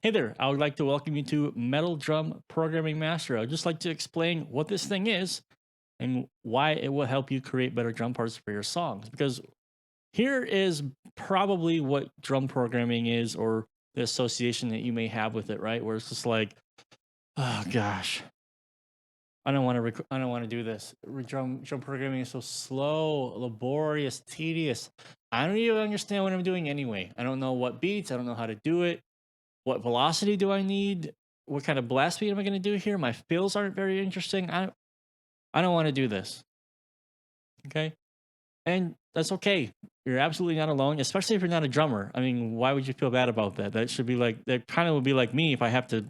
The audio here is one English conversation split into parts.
Hey there, I would like to welcome you to Metal Drum Programming Master. I'd just like to explain what this thing is and why it will help you create better drum parts for your songs. Because here is probably what drum programming is, or the association that you may have with it, right? Where it's just like, oh gosh, I don't want to. I don't want to do this. Drum programming is so slow, laborious, tedious. I don't even understand what I'm doing anyway. I don't know what beats. I don't know how to do it. What velocity do I need? What kind of blast speed am I going to do here? My fills aren't very interesting. I don't want to do this. Okay, and that's okay. You're absolutely not alone, especially if you're not a drummer. I mean, why would you feel bad about that? That should be like that. Kind of would be like me if I have to,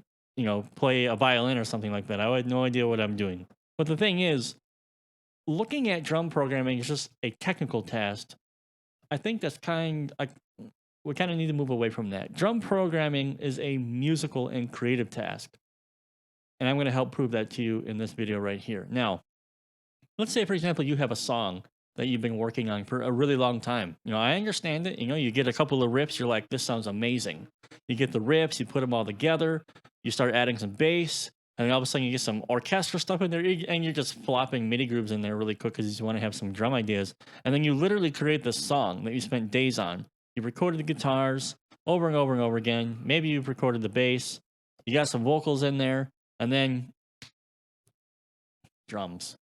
play a violin or something like that. I had no idea what I'm doing. But the thing is, looking at drum programming is just a technical task. I think that's we kind of need to move away from that. Drum programming is a musical and creative task. And I'm going to help prove that to you in this video right here. Now, let's say, for example, you have a song that you've been working on for a really long time. I understand it. You get a couple of riffs. You're like, this sounds amazing. You get the riffs, you put them all together, you start adding some bass, and then all of a sudden you get some orchestral stuff in there, and you're just flopping MIDI grooves in there really quick because you want to have some drum ideas. And then you literally create this song that you spent days on. You recorded the guitars over and over and over again. Maybe you've recorded the bass. You got some vocals in there, and then drums.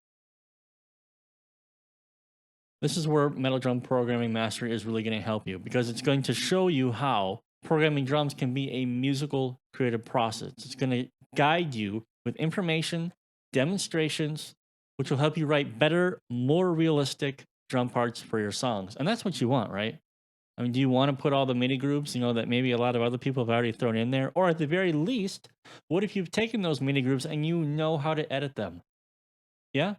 This is where Metal Drum Programming Mastery is really going to help you, because it's going to show you how programming drums can be a musical creative process. It's going to guide you with information, demonstrations, which will help you write better, more realistic drum parts for your songs. And that's what you want, right? I mean, do you want to put all the MIDI grooves, that maybe a lot of other people have already thrown in there? Or at the very least, what if you've taken those MIDI grooves and you know how to edit them? Yeah?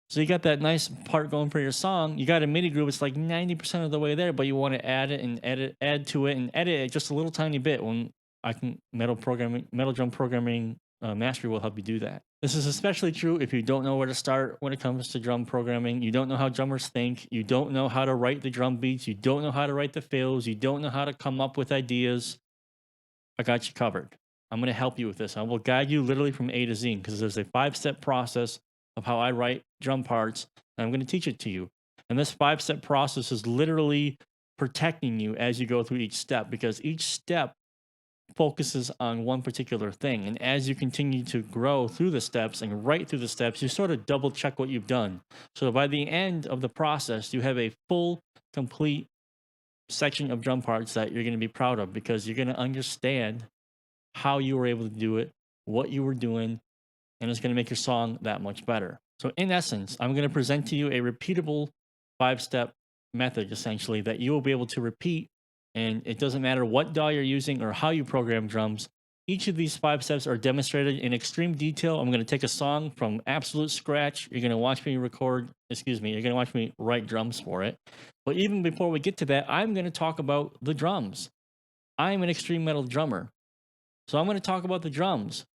So you got that nice part going for your song. You got a MIDI groove. It's like 90% of the way there, but you want to add it and add to it and edit it just a little tiny bit. When Metal Drum Programming Mastery will help you do that. This is especially true if you don't know where to start when it comes to drum programming. You don't know how drummers think. You don't know how to write the drum beats. You don't know how to write the fills. You don't know how to come up with ideas. I got you covered. I'm going to help you with this. I will guide you literally from A to Z, because there's a 5-step process of how I write drum parts, and I'm going to teach it to you. And this 5-step process is literally protecting you as you go through each step, because each step focuses on one particular thing. And as you continue to grow through the steps and write through the steps, you sort of double check what you've done. So by the end of the process, you have a full, complete section of drum parts that you're going to be proud of, because you're going to understand how you were able to do it, what you were doing, and it's going to make your song that much better. So in essence, I'm going to present to you a repeatable 5-step method, essentially, that you will be able to repeat. And it doesn't matter what DAW you're using or how you program drums. Each of these 5 steps are demonstrated in extreme detail. I'm going to take a song from absolute scratch. You're going to watch me you're going to watch me write drums for it. But even before we get to that, I'm going to talk about the drums. I'm an extreme metal drummer. So I'm going to talk about the drums.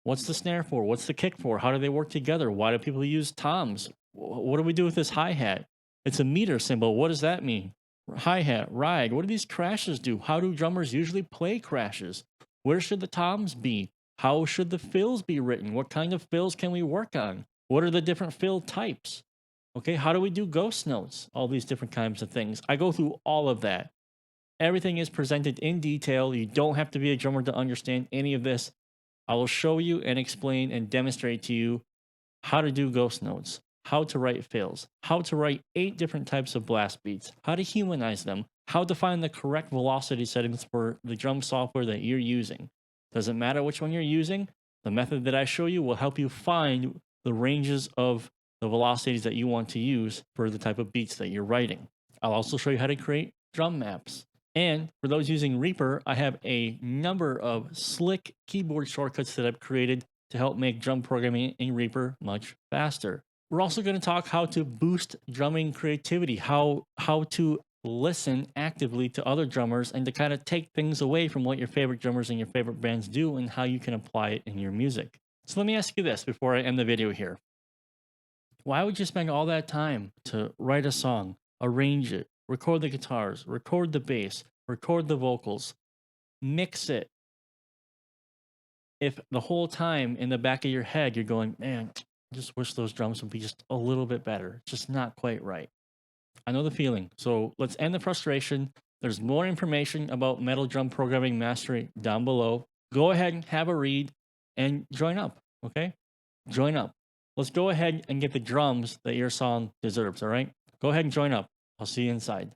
What's the snare for? What's the kick for? How do they work together? Why do people use toms? What do we do with this hi-hat? It's a meter symbol. What does that mean? Hi-hat, ride. What do these crashes do? How do drummers usually play crashes? Where should the toms be? How should the fills be written? What kind of fills can we work on? What are the different fill types? Okay, how do we do ghost notes? All these different kinds of things. I go through all of that. Everything is presented in detail. You don't have to be a drummer to understand any of this. I will show you and explain and demonstrate to you how to do ghost notes, how to write fills, how to write 8 different types of blast beats, how to humanize them, how to find the correct velocity settings for the drum software that you're using. Doesn't matter which one you're using, the method that I show you will help you find the ranges of the velocities that you want to use for the type of beats that you're writing. I'll also show you how to create drum maps. And for those using Reaper, I have a number of slick keyboard shortcuts that I've created to help make drum programming in Reaper much faster. We're also going to talk how to boost drumming creativity, how to listen actively to other drummers and to kind of take things away from what your favorite drummers and your favorite bands do, and how you can apply it in your music. So let me ask you this before I end the video here. Why would you spend all that time to write a song, arrange it, record the guitars, record the bass, record the vocals, mix it, if the whole time in the back of your head you're going, man, I just wish those drums would be just a little bit better, just not quite right. I know the feeling. So let's end the frustration. There's more information about metal drum programming mastery down below. Go ahead and have a read and join up. Okay? Join up. Let's go ahead and get the drums that your song deserves. All right? Go ahead and join up. I'll see you inside.